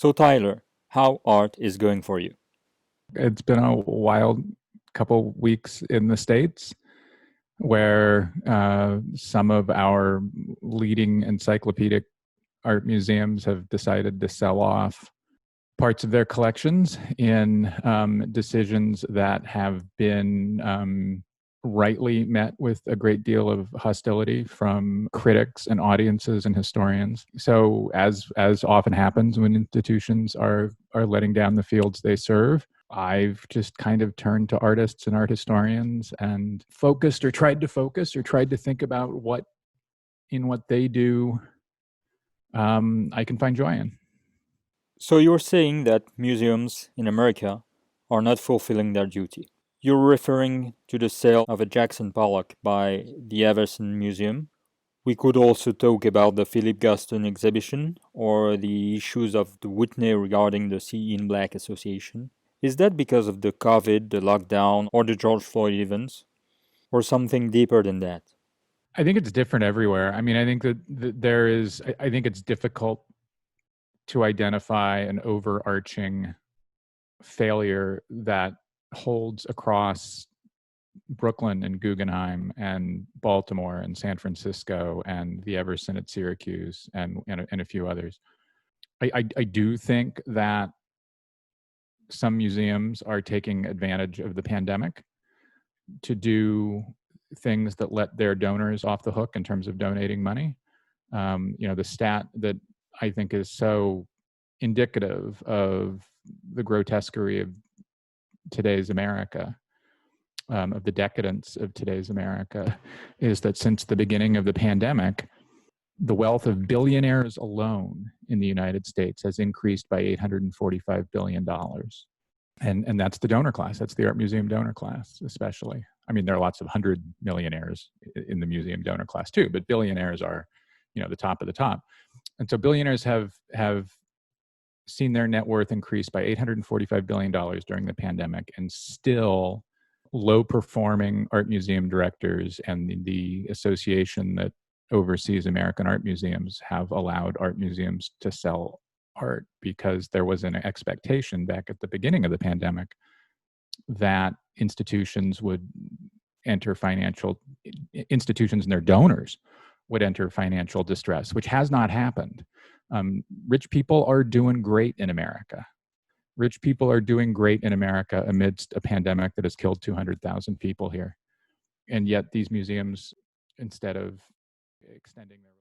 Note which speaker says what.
Speaker 1: So Tyler, how art is going for you?
Speaker 2: It's been a wild couple weeks in the States where some of our leading encyclopedic art museums have decided to sell off parts of their collections in decisions that have been rightly met with a great deal of hostility from critics and audiences and historians. So, as often happens when institutions are letting down the fields they serve, I've just kind of turned to artists and art historians and tried to think about what they do I can find joy in.
Speaker 1: So you're saying that museums in America are not fulfilling their duty. You're referring to the sale of a Jackson Pollock by the Everson Museum. We could also talk about the Philip Gaston exhibition or the issues of the Whitney regarding the See in Black Association. Is that because of the COVID, the lockdown, or the George Floyd events? Or something deeper than that?
Speaker 2: I think it's different everywhere. I mean, I think that there is, I think it's difficult to identify an overarching failure that holds across Brooklyn and Guggenheim and Baltimore and San Francisco and the Everson at Syracuse and a few others. I do think that some museums are taking advantage of the pandemic to do things that let their donors off the hook in terms of donating money. The stat that I think is so indicative of the grotesquerie of today's America, of the decadence of today's America, is that since the beginning of the pandemic, the wealth of billionaires alone in the United States has increased by $845 billion. And that's the donor class. That's the art museum donor class, especially. I mean, there are lots of 100 millionaires in the museum donor class too, but billionaires are, the top of the top. And so billionaires have seen their net worth increase by $845 billion during the pandemic, and still low performing art museum directors and the association that oversees American art museums have allowed art museums to sell art because there was an expectation back at the beginning of the pandemic that institutions and their donors would enter financial distress, which has not happened. Rich people are doing great in America. Rich people are doing great in America amidst a pandemic that has killed 200,000 people here. And yet these museums, instead of extending their